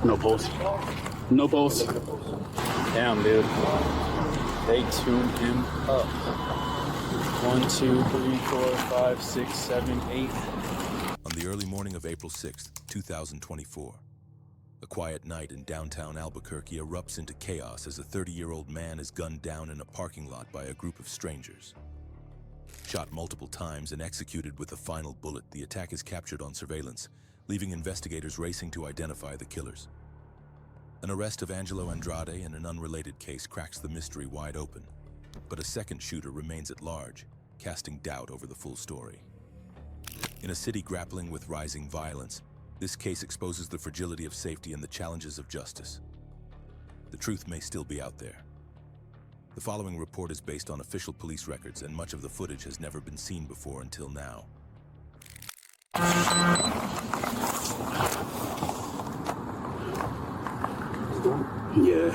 No pulse. No pulse. Damn, dude. They tuned him up. 1, 2, 3, 4, 5, 6, 7, 8. On the early morning of April 6th, 2024, a quiet night in downtown Albuquerque erupts into chaos as a 30-year-old man is gunned down in a parking lot by a group of strangers. Shot multiple times and executed with a final bullet, the attack is captured on surveillance, leaving investigators racing to identify the killers. An arrest of Angelo Andrade in an unrelated case cracks the mystery wide open, but a second shooter remains at large, casting doubt over the full story. In a city grappling with rising violence, this case exposes the fragility of safety and the challenges of justice. The truth may still be out there. The following report is based on official police records, and much of the footage has never been seen before until now. Yeah.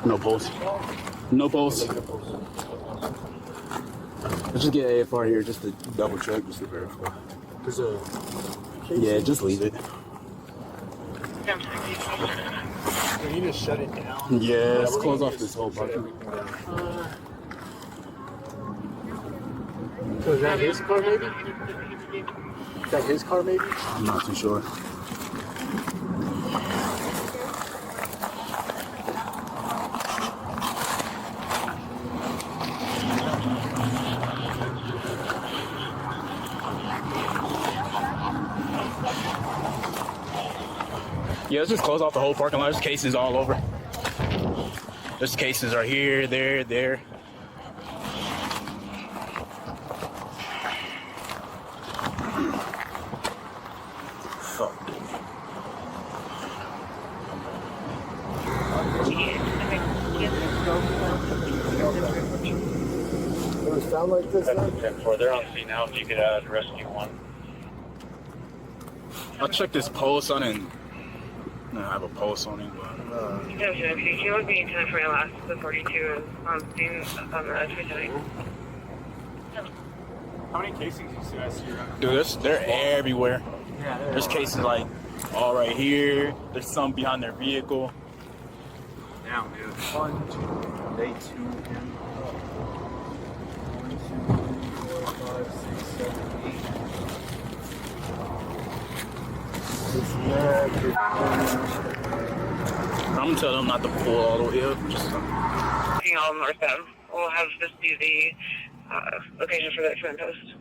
No pulse. No pulse. Let's just get AFR here just to double check, just to verify. There's a... Yeah, just leave it. We need to shut it down. Yeah, let's close off this whole parking. So is that his car maybe? Is that his car maybe? I'm not too sure. Yeah, let's just close off the whole parking lot. There's cases all over. There's cases right here, there. Fuck. Does it sound like this then? 10-4, they're on scene now. If you could rescue one. I'll check this pulse on it. I have a pulse on it. He was being 10 for last, the 42 is on scene on the 370. How many casings do you guys see around? Dude, they're everywhere. Yeah, There's cases like all right here. There's some behind their vehicle. Down, dude. 1, 2, they tuned him up. 1, 2, 3, 4, 5, 6, 7, 8. I'm gonna tell them not to pull all the way up. Just Being all northbound. We'll have this be the location for the post.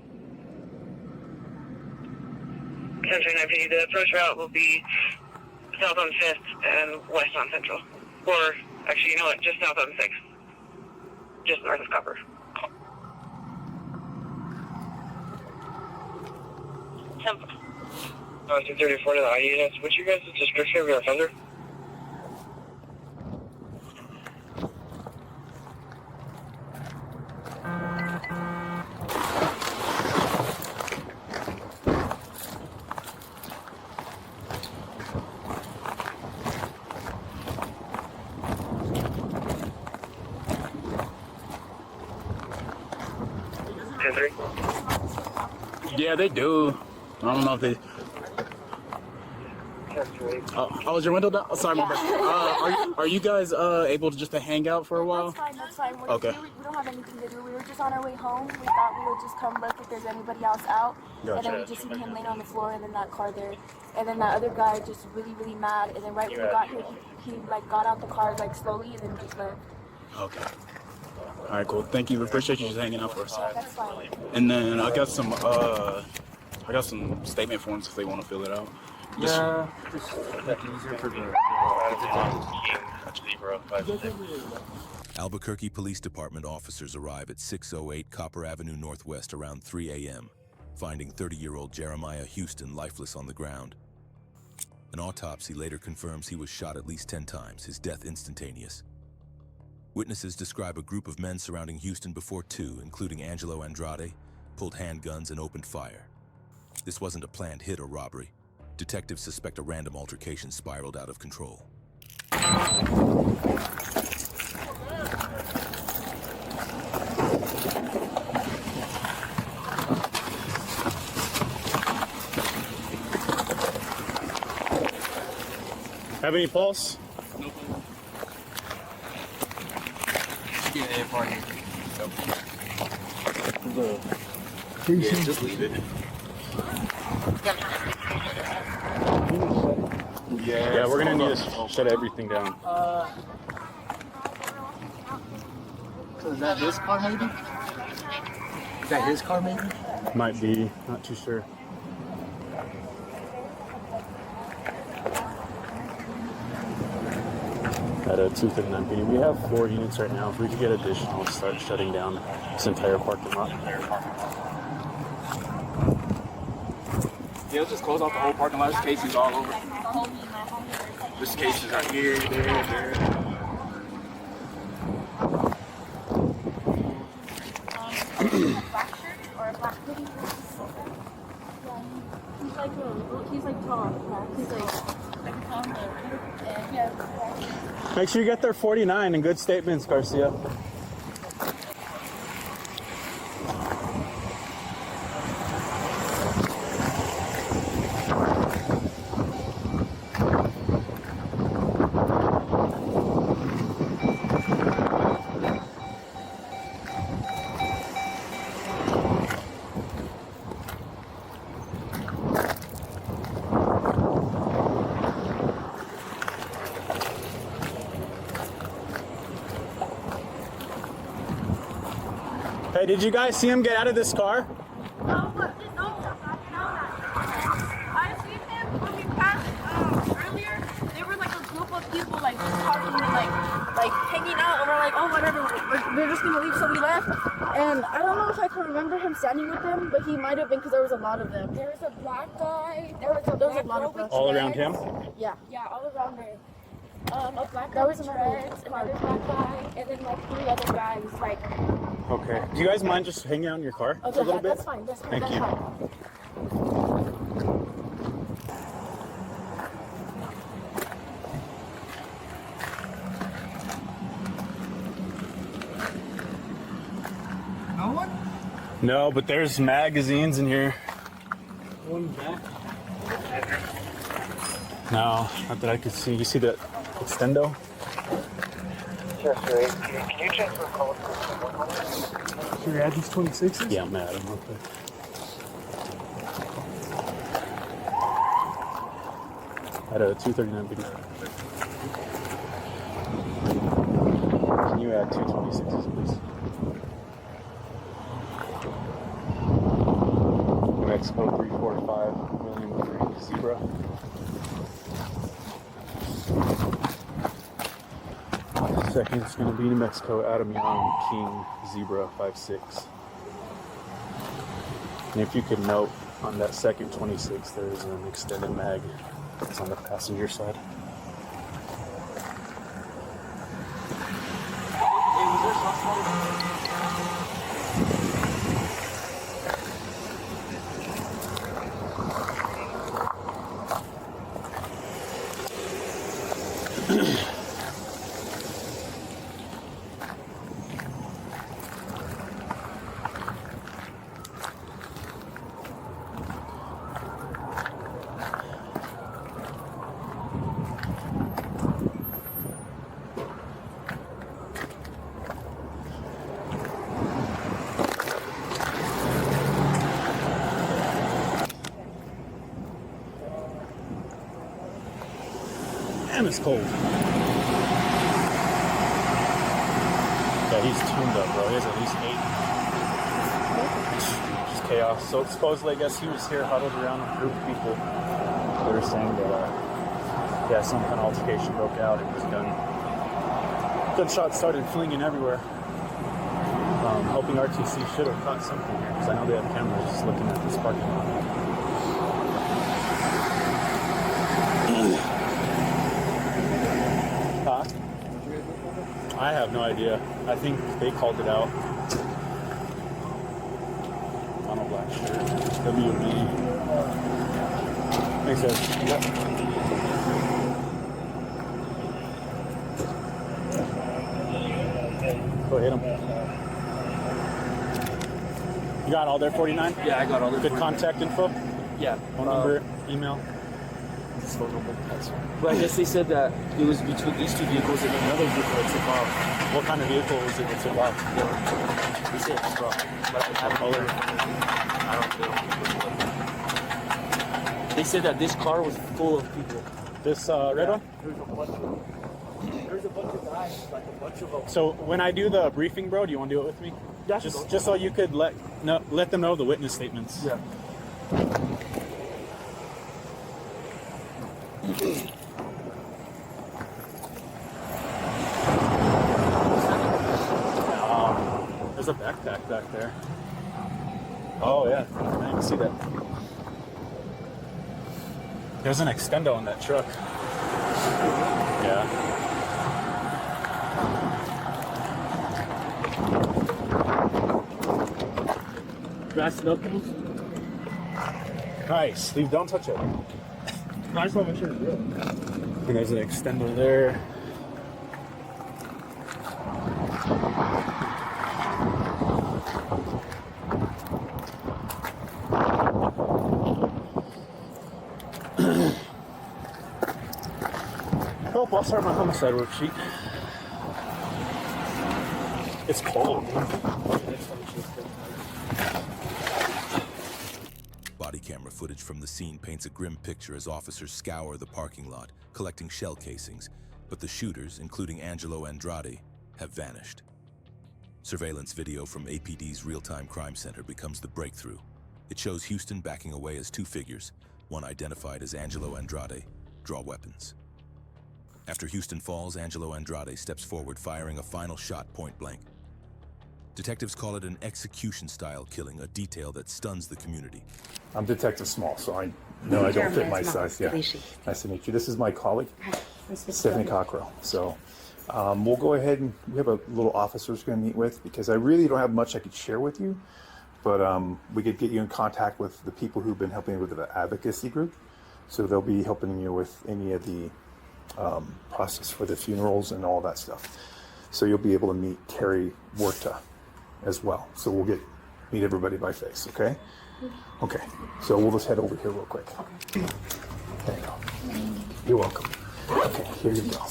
1039PD. The approach route will be south on 5th and west on Central. Or, actually, you know what? Just south on 6th. Just north of Copper. Temple. 234 to the ID units. What's your guys' description of your offender? yeah, they do. I don't know if they. Oh, is your window down? Oh, sorry, my bad. Are you guys able to just to hang out for a while? That's fine. Okay. We don't have anything to do. We were just on our way home. We thought we would just come look if there's anybody else out. Gotcha. And then we just seen him laying on the floor, and then that car there. And then that other guy just really mad. And then right when we got here, he like got out the car like slowly and then just left. Okay. All right, cool. Thank you. We appreciate you just hanging out for us. That's fine. And then I got some statement forms if they want to fill it out. Yeah, just easier for the... Albuquerque Police Department officers arrive at 608 Copper Avenue Northwest around 3 a.m., finding 30-year-old Jeremiah Houston lifeless on the ground. An autopsy later confirms he was shot at least 10 times, his death instantaneous. Witnesses describe a group of men surrounding Houston before two, including Angelo Andrade, pulled handguns and opened fire. This wasn't a planned hit or robbery. Detectives suspect a random altercation spiraled out of control. Have any pulse? No. Yeah, AFR here. Yeah, just leave it. Yeah, we're gonna need to shut everything down. So is that his car maybe? Is that his car maybe? Might be, not too sure. At a 239 PD. We have 4 units right now. If we could get additional, we'll start shutting down this entire parking lot. Yeah, let's just close off the whole parking lot. There's cases all over. There's cases right here, there. He's like tall. He's like yeah. Make sure you get there 49 and good statements, Garcia. Hey, did you guys see him get out of this car? No, but no. I seen him when we passed earlier. There were like a group of people like just talking and like hanging out, and we're like, oh whatever, we're just gonna leave, so we left. And I don't know if I can remember him standing with them, but he might have been because there was a lot of them. There was a black guy. There was a lot of them. All around him? Yeah, all around there. A black guy with dreads, another black guy, and then like 3 other guys. Like. Okay. Do you guys mind just hanging out in your car for a little bit? That's fine. Thank you. Fine. No one? No, but there's magazines in here. One back. No, not that I could see. You see the extendo? Yes, sir. Can you check for code? Your address 26? Yeah, I'm mad. I'm okay. At a 239 video. Can you add 226s, please? New Mexico 345, William Free, Zebra. Second is going to be New Mexico, Adam Young, King, Zebra, 56. And if you could note on that second 26, there's an extended mag. It's on the passenger side. Damn, it's cold. Yeah, he's tuned up, bro. He has at least 8. Just chaos. So supposedly, I guess he was here huddled around a group of people. They were saying that, yeah, some kind of altercation broke out. It was gunshots started flinging everywhere. Hoping RTC should have caught something here, because I know they have cameras just looking at this parking lot. I have no idea. I think they called it out. On a black shirt. WB. Thanks, guys. Yep. Go hit him. You got all there, 49? Yeah, I got all this. Good contact info? Yeah. Phone number, email? This phone number. That's right. But I guess they said that it was between these two vehicles and another vehicle that took off. What kind of vehicle was it that took off? They said it took off. But I have color. I don't know. They said that this car was full of people. This red one? There's a bunch of guys, like a bunch of them. So when I do the briefing, bro, do you want to do it with me? Yeah, Just so you could let them know the witness statements. Yeah. There's a backpack back there. Oh yeah, I can see that. There's an extendo in that truck. Yeah. Brass knuckles. Nice. Steve, don't touch it. I just want to make sure it's real. And there's an extender there. Oh, I'll start my homicide worksheet. It's cold. Body camera footage from the scene paints a grim picture as officers scour the parking lot, collecting shell casings, but the shooters, including Angelo Andrade, have vanished. Surveillance video from APD's real-time crime center becomes the breakthrough. It shows Houston backing away as two figures, one identified as Angelo Andrade, draw weapons. After Houston falls, Angelo Andrade steps forward, firing a final shot point blank. Detectives call it an execution-style killing, a detail that stuns the community. I'm Detective Small, so I know I don't fit my size. Yeah. Nice to meet you. This is my colleague, Stephanie Cockrell. So we'll go ahead and we have a little officer who's going to meet with, because I really don't have much I could share with you, but we could get you in contact with the people who've been helping with the advocacy group. So they'll be helping you with any of the process for the funerals and all that stuff. So you'll be able to meet Terry Huerta as well. So we'll meet everybody by face, okay? Okay, so we'll just head over here real quick. There you go. You're welcome. Okay, here you go.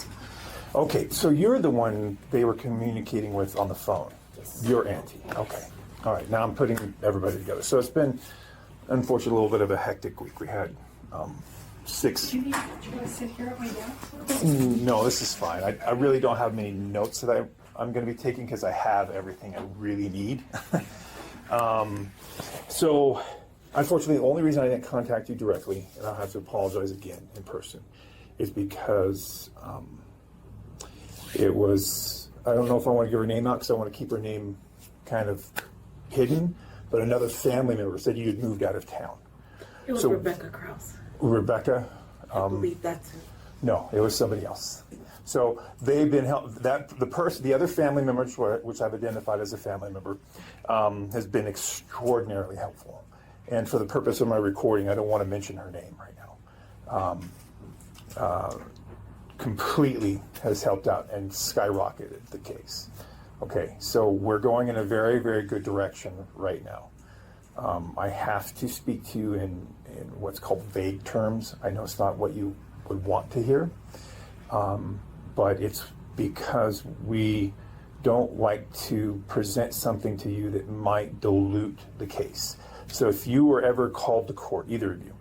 Okay, so you're the one they were communicating with on the phone. Your auntie. Okay. All right, now I'm putting everybody together. So it's been, unfortunately, a little bit of a hectic week. We had 6. Do you want to sit here at my desk? No, this is fine. I really don't have many notes that I'm going to be taking because I have everything I really need. So, unfortunately, the only reason I didn't contact you directly, and I'll have to apologize again in person, is because it was, I don't know if I want to give her name out because I want to keep her name kind of hidden, but another family member said you had moved out of town. It was Rebecca Krause. Rebecca? I believe that's it. No, it was somebody else. So they've been the other family member, which I've identified as a family member, has been extraordinarily helpful. And for the purpose of my recording, I don't want to mention her name right now. Completely has helped out and skyrocketed the case. Okay, so we're going in a very, very good direction right now. I have to speak to you in what's called vague terms. I know it's not what you would want to hear, but it's because we don't like to present something to you that might dilute the case. So if you were ever called to court, either of you,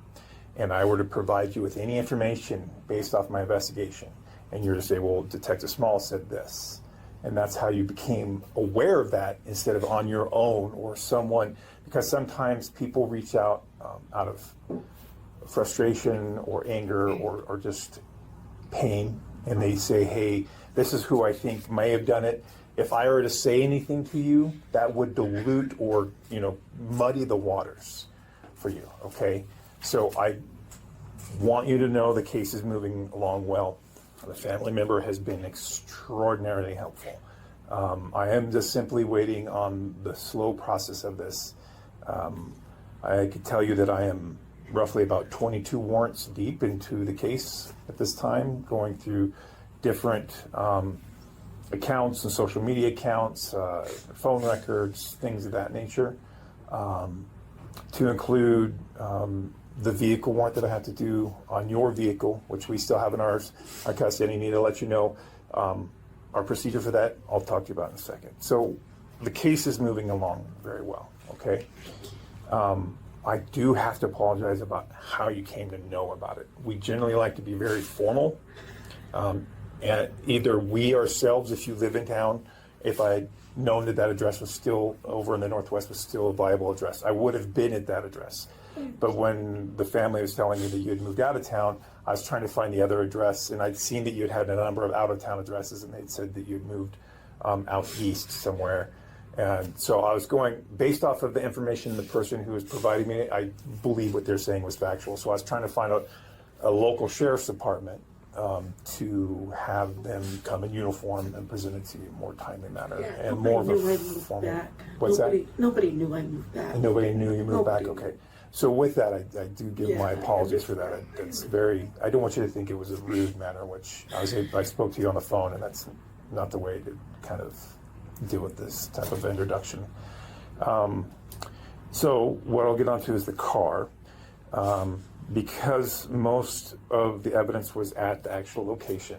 and I were to provide you with any information based off my investigation, and you're to say, well, Detective Small said this, and that's how you became aware of that instead of on your own or someone, because sometimes people reach out out of frustration or anger or just pain, and they say, hey, this is who I think may have done it. If I were to say anything to you, that would dilute or, muddy the waters for you, okay? So I want you to know the case is moving along well. The family member has been extraordinarily helpful. I am just simply waiting on the slow process of this. I could tell you that I am roughly about 22 warrants deep into the case at this time, going through different accounts and social media accounts, phone records, things of that nature, to include the vehicle warrant that I have to do on your vehicle, which we still have in our custody. I need to let you know our procedure for that. I'll talk to you about in a second. So the case is moving along very well, okay? I do have to apologize about how you came to know about it. We generally like to be very formal. And either we ourselves, if you live in town, if I had known that that address was still over in the Northwest, was still a viable address, I would have been at that address. But when the family was telling me that you had moved out of town, I was trying to find the other address, and I'd seen that you had a number of out-of-town addresses, and they'd said that you'd moved out east somewhere. And so I was going, based off of the information the person who was providing me, I believe what they're saying was factual. So I was trying to find out a local sheriff's department to have them come in uniform and present it to you in a more timely manner and more of a formal. What's that? Nobody knew I moved back. Nobody knew you moved back. Okay. So with that, I do give my apologies for that. It's very. I don't want you to think it was a rude manner, which I spoke to you on the phone, and that's not the way to kind of deal with this type of introduction. So what I'll get onto is the car. Because most of the evidence was at the actual location,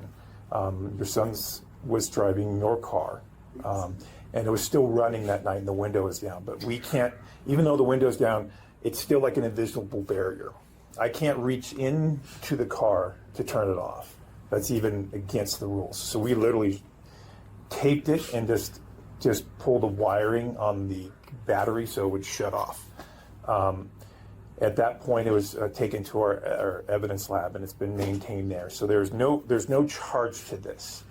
your son's was driving your car, and it was still running that night and the window is down. But we can't, even though the window's down, it's still like an invisible barrier. I can't reach into the car to turn it off. That's even against the rules. So we literally taped it and just pulled the wiring on the battery so it would shut off. At that point, it was taken to our evidence lab, and it's been maintained there. So there's no charge to this.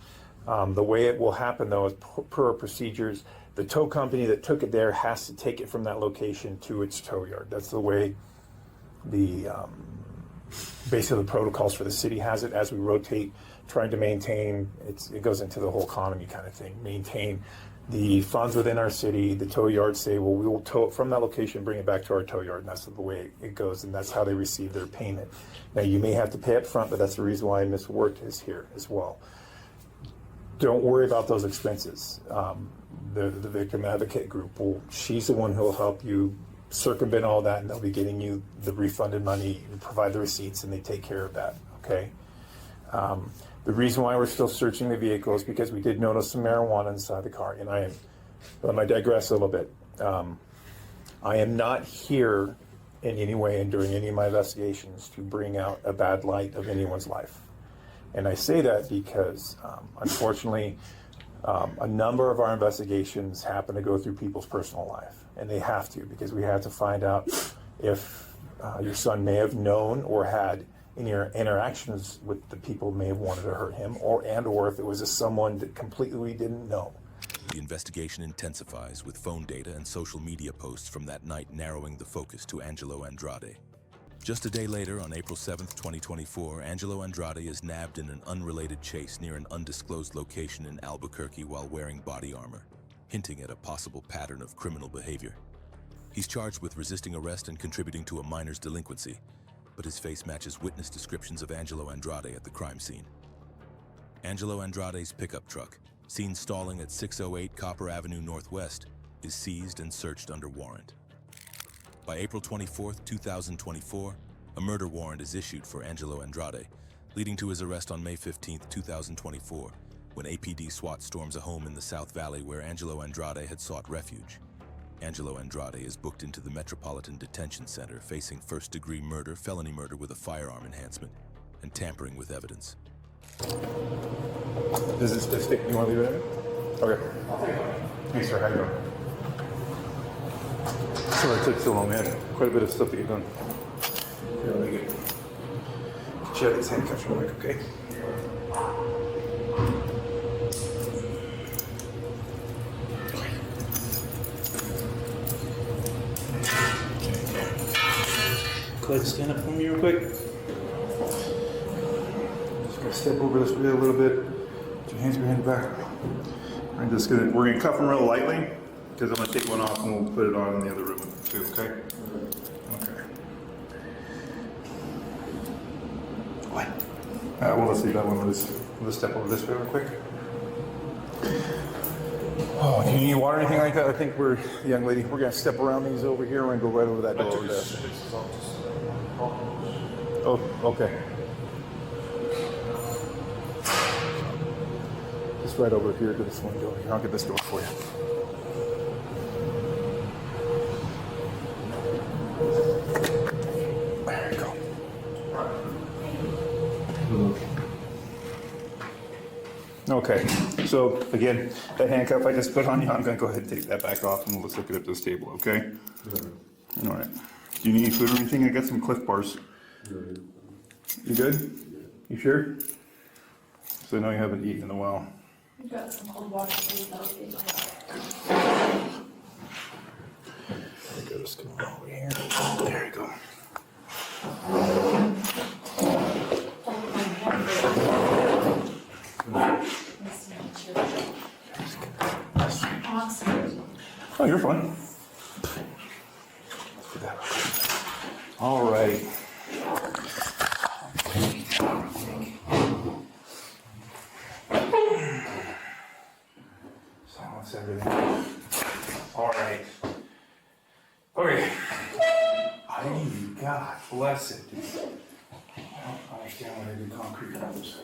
The way it will happen, though, is per our procedures. The tow company that took it there has to take it from that location to its tow yard. That's the way the basically the protocols for the city has it. As we rotate, trying to maintain, it goes into the whole economy kind of thing. Maintain the funds within our city. The tow yards say, well, we will tow it from that location, bring it back to our tow yard, and that's the way it goes, and that's how they receive their payment. Now, you may have to pay up front, but that's the reason why Ms. Wirt is here as well. Don't worry about those expenses. The victim advocate group, she's the one who will help you circumvent all that, and they'll be getting you the refunded money and provide the receipts, and they take care of that, okay? The reason why we're still searching the vehicle is because we did notice some marijuana inside the car, and let me digress a little bit. I am not here in any way and during any of my investigations to bring out a bad light of anyone's life. And I say that because, unfortunately, a number of our investigations happen to go through people's personal life, and they have to, because we have to find out if your son may have known or had in your interactions with the people who may have wanted to hurt him, or if it was someone that completely we didn't know. The investigation intensifies with phone data and social media posts from that night narrowing the focus to Angelo Andrade. Just a day later, on April 7th, 2024, Angelo Andrade is nabbed in an unrelated chase near an undisclosed location in Albuquerque while wearing body armor, hinting at a possible pattern of criminal behavior. He's charged with resisting arrest and contributing to a minor's delinquency, but his face matches witness descriptions of Angelo Andrade at the crime scene. Angelo Andrade's pickup truck, seen stalling at 608 Copper Avenue Northwest, is seized and searched under warrant. By April 24, 2024, a murder warrant is issued for Angelo Andrade, leading to his arrest on May 15, 2024, when APD SWAT storms a home in the South Valley where Angelo Andrade had sought refuge. Angelo Andrade is booked into the Metropolitan Detention Center facing first-degree murder, felony murder with a firearm enhancement, and tampering with evidence. Does this stick? You want to leave it in? Okay. Thanks, sir. How you doing? Sorry it took so long, man. Quite a bit of stuff to get done. Here, let me get you out these handcuffs real quick, okay? Go ahead, stand up for me real quick. Just gonna step over this way a little bit. Put your hands behind your back. We're gonna cuff them real lightly, because I'm gonna take one off and we'll put it on in the other room too, okay? Okay. What? Well, let's leave that one. We'll just step over this way real quick. Oh, do you need water or anything like that? I think we're, young lady, we're gonna step around these over here and go right over that door over there. Oh, okay. Just right over here to this window here. I'll get this door for you. There you go. Okay, so again, the handcuff I just put on you, I'm gonna go ahead and take that back off and let's look at this table, okay? All right. Do you need any food or anything? I got some Cliff Bars. You good? You sure? So I know you haven't eaten in a while. We've got some cold water for you, that'll be I gotta just come over here. There you go. Oh, you're fine. All right. So that's everything. All right. Okay. God bless it. I don't understand why they do concrete roads.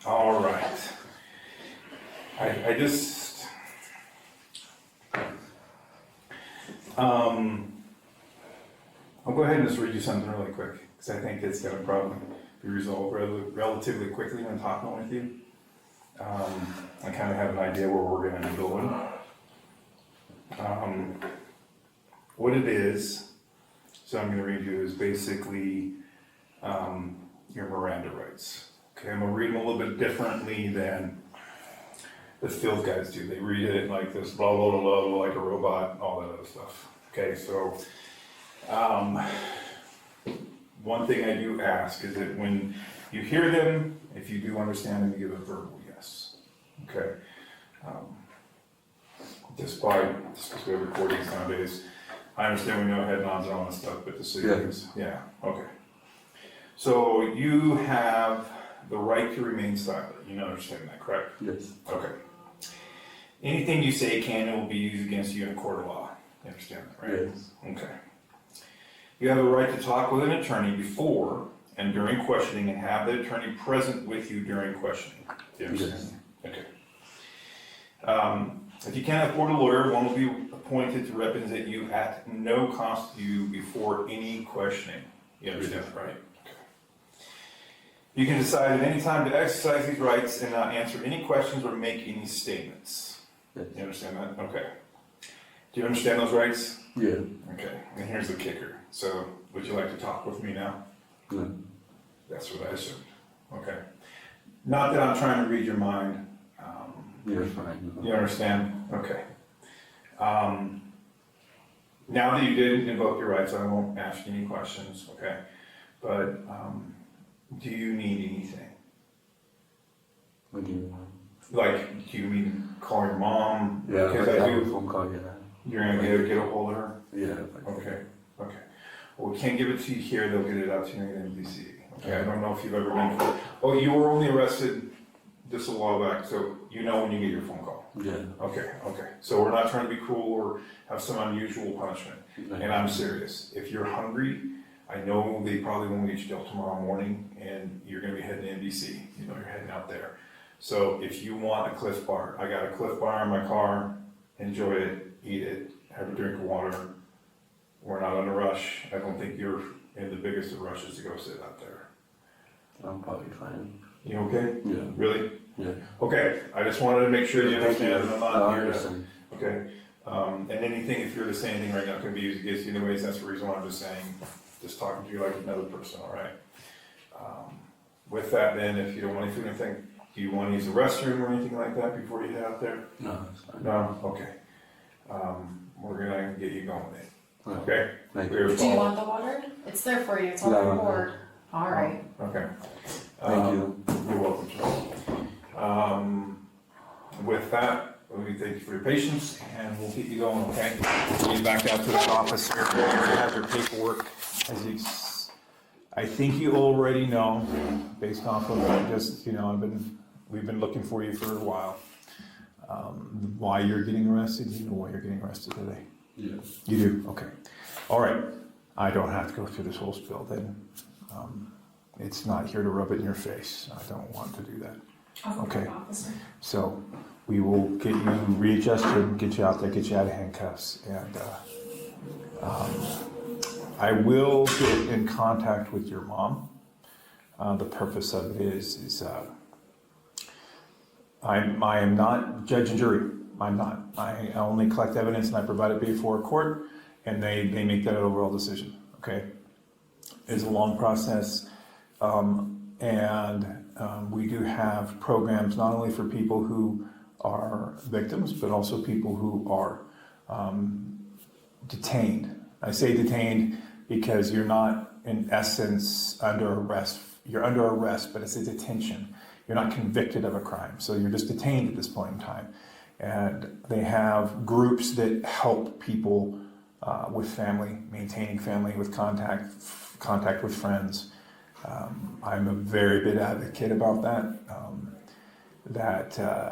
All right. I just, I'll go ahead and just read you something really quick, because I think it's gonna probably be resolved relatively quickly when talking with you. I kind of have an idea where we're gonna be going. What it is, so I'm gonna read you, is basically your Miranda rights. Okay, I'm gonna read them a little bit differently than the field guys do. They read it like this, blah, blah, blah, blah, blah, like a robot, and all that other stuff. Okay, so one thing I do ask is that when you hear them, if you do understand them, you give a verbal yes. Okay. Just because we have recordings nowadays, I understand we know head nods and all that stuff, but the cities, yeah, okay. So you have the right to remain silent. You understand that, correct? Yes. Okay. Anything you say can and will be used against you in a court of law. You understand that, right? Yes. Okay. You have the right to talk with an attorney before and during questioning and have the attorney present with you during questioning. Do you understand? Yes. Okay. If you can't afford a lawyer, one will be appointed to represent you at no cost to you before any questioning. You understand that, right? Okay. You can decide at any time to exercise these rights and not answer any questions or make any statements. Yes. You understand that? Okay. Do you understand those rights? Yeah. Okay. And here's the kicker. So, would you like to talk with me now? No. That's what I assumed. Okay. Not that I'm trying to read your mind. You're fine. You understand? Okay. Now that you did invoke your rights, I won't ask you any questions, okay? But do you need anything? What do you want? Like, do you mean call your mom? Yeah, Because I I have a do. phone call, yeah. You're gonna get a hold of her? Yeah. Okay, okay. Well, we can't give it to you here, they'll get it out to you in NBC. Okay, I don't know if you've ever been, oh, you were only arrested just a while back, so you know when you get your phone call. Yeah. Okay, okay. So we're not trying to be cruel or have some unusual punishment. And I'm serious. If you're hungry, I know they probably won't get you till tomorrow morning and you're gonna be heading to NBC. You know, you're heading out there. So if you want a Cliff Bar, I got a Cliff Bar in my car. Enjoy it, eat it, have a drink of water. We're not in a rush. I don't think you're in the biggest of rushes to go sit out there. I'm probably fine. You okay? Yeah. Really? Yeah. Okay, I just wanted to make sure you understand that I'm not I here to, understand. okay? And anything, if you're to say anything right now, can be used against you anyways, that's the reason why I'm just saying, just talking to you like another person, all right? With that then, if you don't want to do anything, do you want to use the restroom or anything like that before you head out there? No, it's fine. No? Okay. We're gonna get you going then, okay? Thank you. We're Do you want the water? It's there for you, it's on the No, no. board. All right. Okay. Thank you. You're welcome, sir. With that, we thank you for your patience, and we'll keep you going, okay? Get you back out to the office here. You already have your paperwork. I think you already know, based off of just, we've been looking for you for a while. why you're getting arrested? Do you know why you're getting arrested today? Yes. You do? Okay. All right. I don't have to go through this whole spiel then. It's not here to rub it in your face. I don't want to do that. Okay. Officer. So we will get you readjusted, get you out there, get you out of handcuffs, and I will get in contact with your mom. The purpose of it is I am not judge and jury. I'm not. I only collect evidence and I provide it before a court, and they make that overall decision. Okay. It's a long process, and we do have programs not only for people who are victims, but also people who are detained. I say detained because you're not, in essence, under arrest. You're under arrest, but it's a detention. You're not convicted of a crime, so you're just detained at this point in time. And they have groups that help people with family, maintaining family, with contact with friends. I'm a very big advocate about that.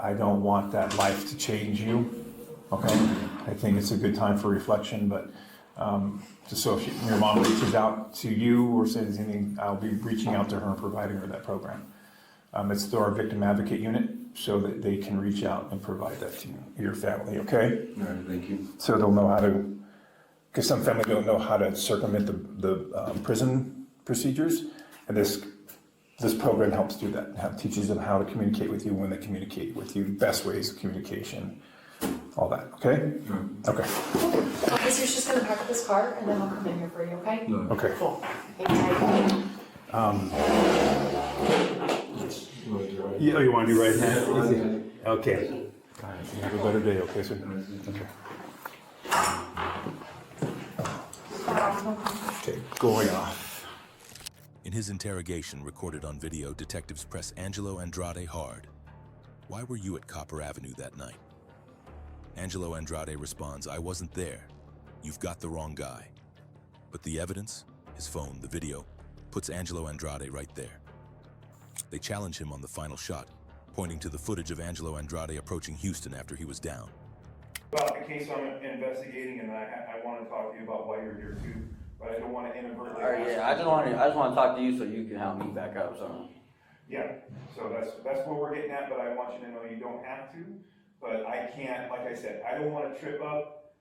I don't want that life to change you. Okay, I think it's a good time for reflection, but just so if your mom reaches out to you or says anything, I'll be reaching out to her and providing her that program. It's through our victim advocate unit, so that they can reach out and provide that to your family, okay? All right, thank you. So they'll know how to, because some families don't know how to circumvent the prison procedures, and this program helps do that. Teaches them how to communicate with you, when they communicate with you, best ways of communication, all that, okay? Okay. Officer's just gonna park this car and then I'll come in here for you, okay? No. Okay. Cool. Hang tight. Yeah, you want to do right now? Okay. All right, you have a better day, okay, sir? Okay, going off. In his interrogation recorded on video, detectives press Angelo Andrade hard. Why were you at Copper Avenue that night? Angelo Andrade responds, I wasn't there. You've got the wrong guy. But the evidence, his phone, the video, puts Angelo Andrade right there. They challenge him on the final shot, pointing to the footage of Angelo Andrade approaching Houston after he was down. About the case I'm investigating, and I want to talk to you about why you're here too, but I don't want to inadvertently. All right, yeah, I just want to talk to you so you can help me back up. So. Yeah, so that's where we're getting at, but I want you to know you don't have to. But I can't, like I said, I don't want to trip up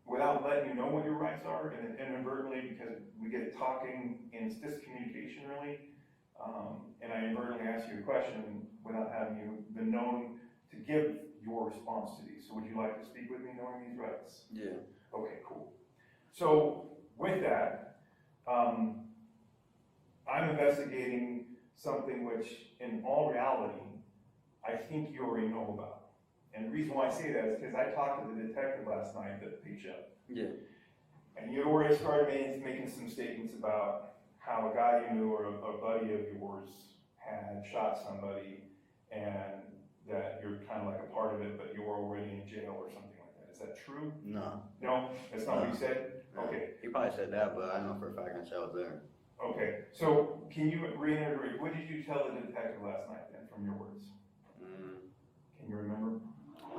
without letting you know what your rights are, and inadvertently, because we get talking and it's discommunication really, and I inadvertently ask you a question without having you been known to give your response to these. So would you like to speak with me knowing these rights? Yeah. Okay, cool. So with that, I'm investigating something which, in all reality, I think you already know about. And the reason why I say that is because I talked to the detective last night that beat you up. Yeah. And you already started making some statements about how a guy you knew or a buddy of yours had shot somebody, and that you're kind of like a part of it, but you're already in jail or something like that. Is that true? No. No? That's not what you said? Okay. He probably said that, but I know for a fact I was there. Okay. So can you reiterate, what did you tell the detective last night then, from your words? Can you remember?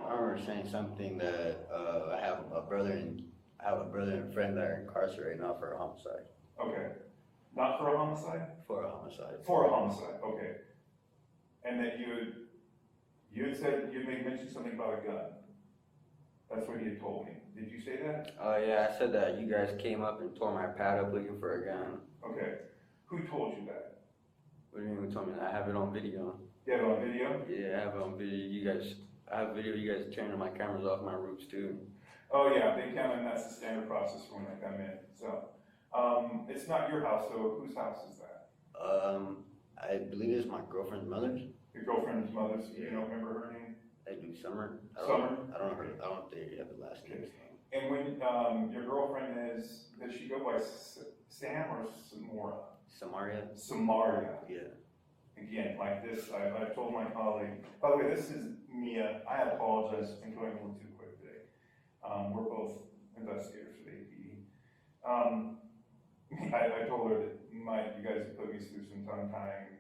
I remember saying something that I have a brother and a friend that are incarcerated now for a homicide. Okay. Not for a homicide? For a homicide. For a homicide, okay. And that you had said, you had mentioned something about a gun. That's what he had told me. Did you say that? Oh yeah, I said that you guys came up and tore my pad up looking for a gun. Okay. Who told you that? What do you mean who told me that? I have it on video. You have it on video? Yeah, I have it on video. I have video of you guys turning my cameras off my roofs too. Oh yeah, they come in, that's the standard process for when they come in. So, it's not your house, so whose house is that? I believe it's my girlfriend's mother's. Your girlfriend's mother's, you don't remember her name? They do Summer. Summer? I don't think they have the last name. And when, your girlfriend does she go by Sam or Samora? Samaria? Samaria. Yeah. Again, like this, I've told my colleague, by the way, this is Mia. I apologize, I'm going a little too quick today. We're both investigators for the APE. I told her that you guys have put me through some tongue tying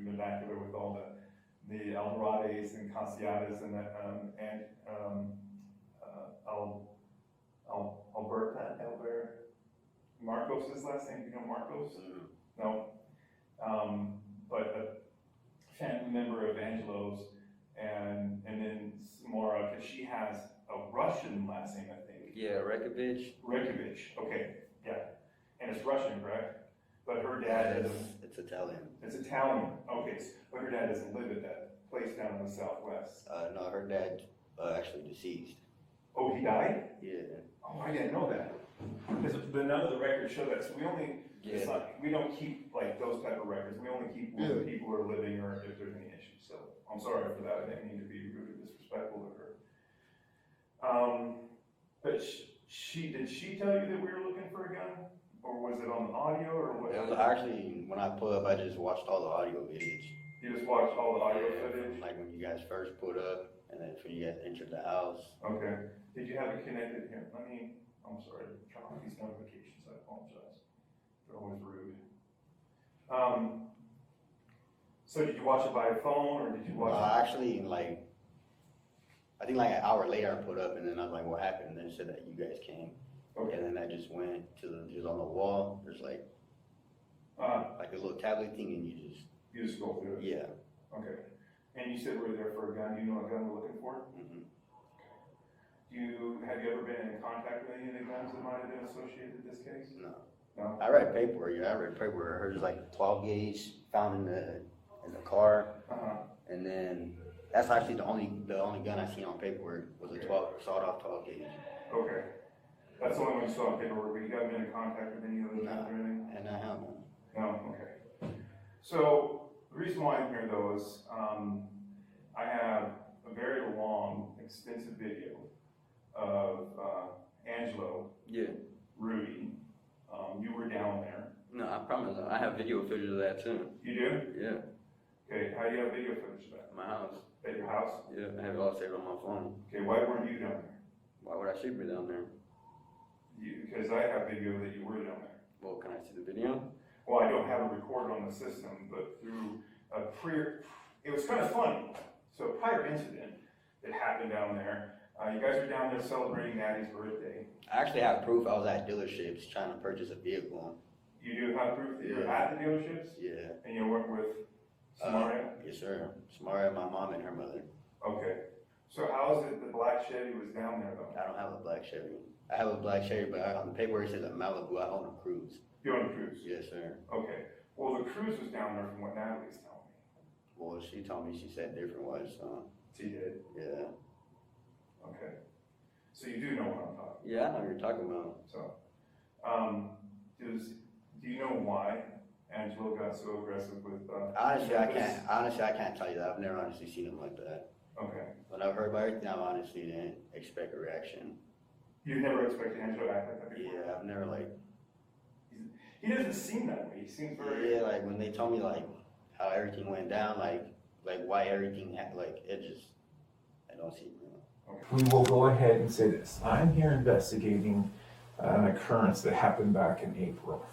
vernacular with all the Andrades and Casiadas and Alberta, Marcos' last name, you know Marcos? No. But a family member of Angelo's, and then Samora, because she has a Russian last name, I think. Yeah, Rekovich. Okay, yeah. And it's Russian, correct? But her dad doesn't. It's Italian. It's Italian, okay. But her dad doesn't live at that place down in the southwest. No, her dad actually deceased. Oh, he died? Yeah. Oh, I didn't know that. Because none of the records show that. So we only, it's not, we don't keep like those type of records. We only keep when people are living or if there's any issues. So I'm sorry for that. I didn't mean to be rude or disrespectful to her. But did she tell you that we were looking for a gun? Or was it on the audio or what? It was actually, when I pulled up, I just watched all the audio videos. You just watched all the audio footage? Like when you guys first pulled up, and then when you guys entered the house. Okay. Did you have it connected here? I'm sorry, I'm trying to these notifications, I apologize. They're always rude. So did you watch it by phone or did you watch it? Actually, I think like an hour later I put up, and then I was like, what happened? And then it said that you guys came. Okay. And then I just went to just on the wall, there's like a little tablet thing, and you just go through it? Yeah. Okay. And you said we're there for a gun. Do you know what gun we're looking for? Mm-hmm. Have you ever been in contact with any of the guns that might have been associated with this case? No. No? I read paperwork. Yeah, I read paperwork. I heard there's like 12 gauge found in the car, and then that's actually the only gun I seen on paperwork was a sawed-off 12 gauge. Okay. That's the only one you saw on paperwork, but you haven't been in contact with any of those guns or anything? And I haven't. No, okay. So the reason why I'm here though is I have a very long, extensive video of Angelo, Rudy. You were down there. No, I promise. I have video footage of that too. You do? Yeah. Okay, how do you have video footage of that? My house. At your house? Yeah, I have it all saved on my phone. Okay, why weren't you down there? Why would I shoot me down there? Because I have video that you were down there. Well, can I see the video? Well, I don't have it recorded on the system, but through it was kind of funny. So a prior incident that happened down there, you guys were down there celebrating Maddie's birthday. I actually have proof I was at dealerships trying to purchase a vehicle. You do have proof that you're at the dealerships? Yeah. And you work with Samaria? Yes, sir. Samaria, my mom, and her mother. Okay. So how is it the black Chevy was down there though? I don't have a black Chevy. I have a black Chevy, but on the paperwork it says a Malibu. I own a Cruise. You own a Cruise? Yes, sir. Okay. Well, the Cruise was down there from what Natalie's telling me. Well, she told me she said different was, so. She did? Yeah. Okay. So you do know what I'm talking about? Yeah, I know what you're talking about. So, do you know why Angelo got so aggressive with, Honestly, I can't tell you that. I've never honestly seen him like that. Okay. When I've heard about everything, I honestly didn't expect a reaction. You never expected Angelo to act like that before? Yeah, I've never he doesn't seem that way. He seems very... Yeah, like when they told me like how everything went down, like why everything it just, I don't see it. Okay. We will go ahead and say this. I'm here investigating an occurrence that happened back in April.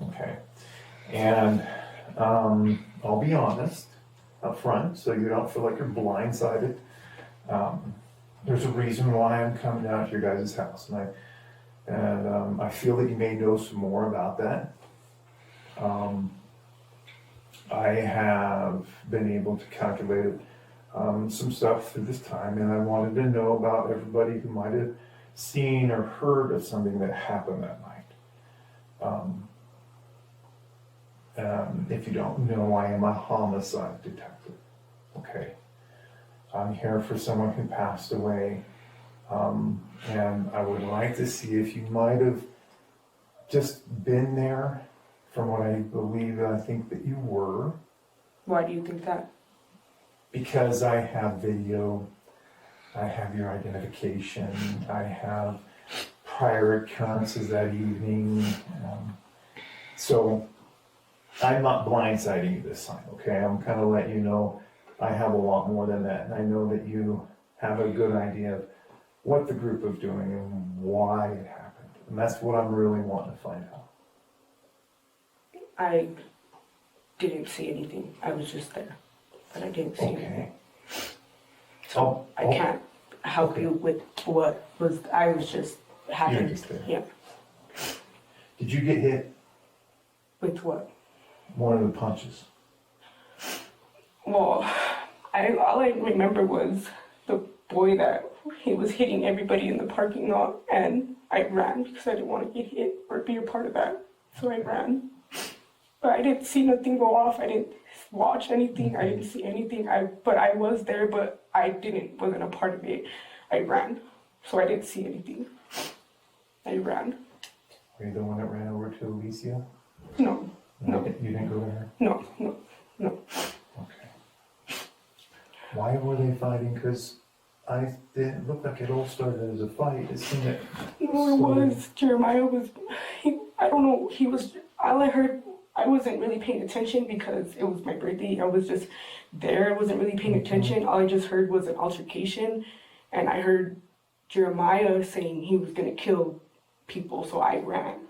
Okay. And I'll be honest up front so you don't feel like you're blindsided. There's a reason why I'm coming down to your guys' house. And I feel that you may know some more about that. I have been able to calculate some stuff through this time, and I wanted to know about everybody who might have seen or heard of something that happened that night. If you don't know, I am a homicide detective. Okay. I'm here for someone who passed away, and I would like to see if you might have just been there from what I believe and I think that you were. Why do you think that? Because I have video, I have your identification, I have prior occurrences that evening. So I'm not blindsiding you this time, okay? I'm kind of letting you know I have a lot more than that. And I know that you have a good idea of what the group was doing and why it happened. And that's what I'm really wanting to find out. I didn't see anything. I was just there. but I didn't see anything. Okay. So I can't help you with what was, I was just You're happened. just there. Yeah. Did you get hit? With what? One of the punches. Well, all I remember was the boy that he was hitting everybody in the parking lot, and I ran because I didn't want to get hit or be a part of that. So I ran. But I didn't see nothing go off. I didn't watch anything. I didn't see anything. But I was there, but I wasn't a part of it. I ran. So I didn't see anything. I ran. Were you the one that ran over to Alicia? No. No. You didn't go there? No. Okay. Why were they fighting? Because it didn't look like it all started as a fight. It seemed that... No, it was. Jeremiah was... I don't know. He was... All I heard... I wasn't really paying attention because it was my birthday. I was just there. I wasn't really paying attention. All I just heard was an altercation. And I heard Jeremiah saying he was going to kill people. So I ran.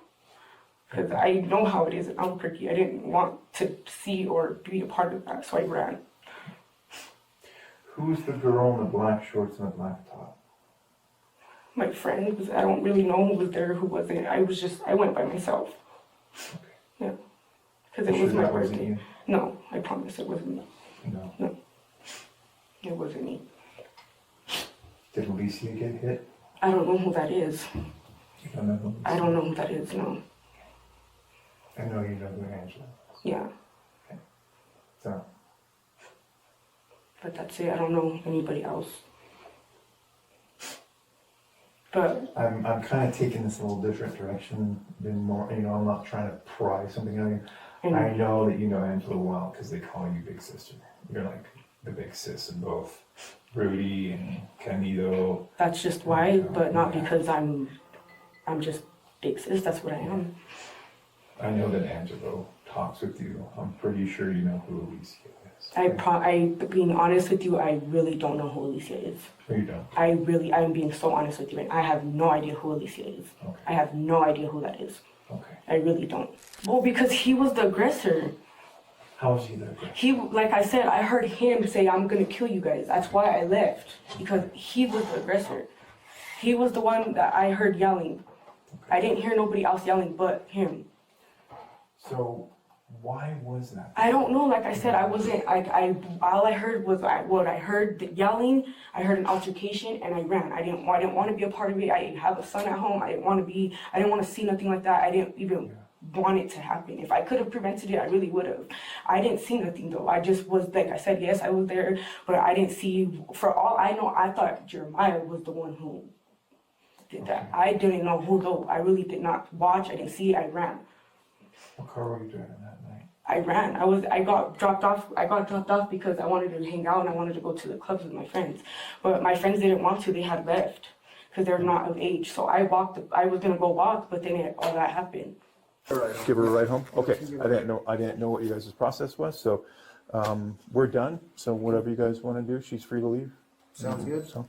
Because I know how it is in Albuquerque. I didn't want to see or be a part of that. So I ran. Who's the girl in the black shorts and the black top? My friend was... I don't really know who was there, who wasn't. I went by myself. Okay. Yeah. Because it was Sure my that wasn't birthday. you? No, I promise it wasn't me. No. It wasn't me. Did Alicia get hit? I don't know who that is. You don't know who? I don't know who that is, no. I know you know who Angela is. Yeah, So, but that's it. I don't know anybody else. But I'm kind of taking this a little different direction than more, I'm not trying to pry something out of you. I know that you know Angela well because they call you Big Sister. You're like the big sis in both Rudy and Candido. that's just why, but not because I'm just big sis. That's what I am. I know that Angelo talks with you. I'm pretty sure you know who Alicia is. Being honest with you, I really don't know who Alicia is. No, you don't. I'm being so honest with you, and I have no idea who Alicia is. Okay. I have no idea who that is. Okay. I really don't. Well, because he was the aggressor. How is he the aggressor? He, like I said, I heard him say, "I'm gonna kill you guys." That's why I left, because he was the aggressor. He was the one that I heard yelling. I didn't hear nobody else yelling but him. So, why was that? I don't know. Like I said, I wasn't. All I heard was what I heard the yelling. I heard an altercation, and I ran. I didn't want to be a part of it. I have a son at home. I didn't want to see nothing like that. I didn't even want it to happen. If I could have prevented it, I really would have. I didn't see nothing though. I just was, like I said, yes, I was there, but I didn't see. For all I know, I thought Jeremiah was the one who did that. I didn't know who though. I really did not watch. I didn't see. I ran. What car were you driving that night? I ran. I got dropped off. I got dropped off because I wanted to hang out and I wanted to go to the clubs with my friends. But my friends didn't want to. They had left because they're not of age. So I walked. I was gonna go walk, but then all that happened. Give her a ride home? Okay, I didn't know what you guys' process was, so, we're done. So whatever you guys wanna do, she's free to leave. Sounds good. So,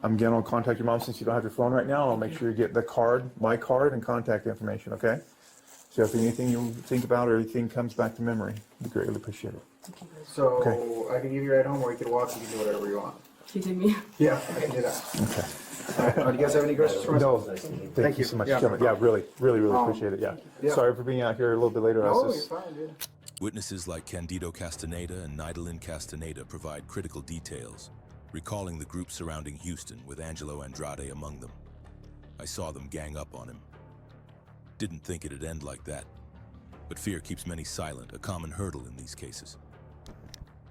again, I'll contact your mom since you don't have your phone right now. I'll make sure you get the card, my card, and contact information, okay? So if anything you think about or anything comes back to memory, we greatly appreciate it. So Okay. I can give you a ride home, or you can walk. You can do whatever you want. She did me. Yeah, I can do that. Okay. All right. Do you guys have any questions for us? No, thank you so much, Yeah. gentlemen. Yeah, really appreciate it, yeah. Yeah. Sorry for being out here a little bit later. I was No, you're just- fine, dude. Witnesses like Candido Castaneda and Nidalyn Castaneda provide critical details, recalling the group surrounding Houston with Angelo Andrade among them. I saw them gang up on him. Didn't think it'd end like that. But fear keeps many silent, a common hurdle in these cases.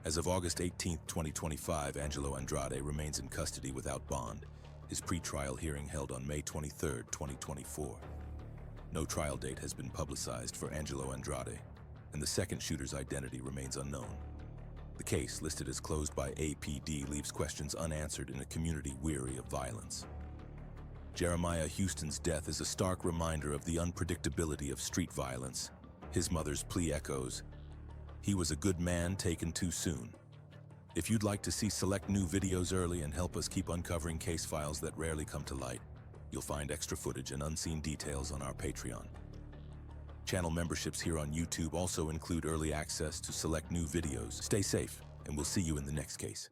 As of August 18, 2025, Angelo Andrade remains in custody without bond, his pre-trial hearing held on May 23, 2024. No trial date has been publicized for Angelo Andrade, and the second shooter's identity remains unknown. The case, listed as closed by APD, leaves questions unanswered in a community weary of violence. Jeremiah Houston's death is a stark reminder of the unpredictability of street violence. His mother's plea echoes, "He was a good man taken too soon." If you'd like to see select new videos early and help us keep uncovering case files that rarely come to light, you'll find extra footage and unseen details on our Patreon. Channel memberships here on YouTube also include early access to select new videos. Stay safe and we'll see you in the next case.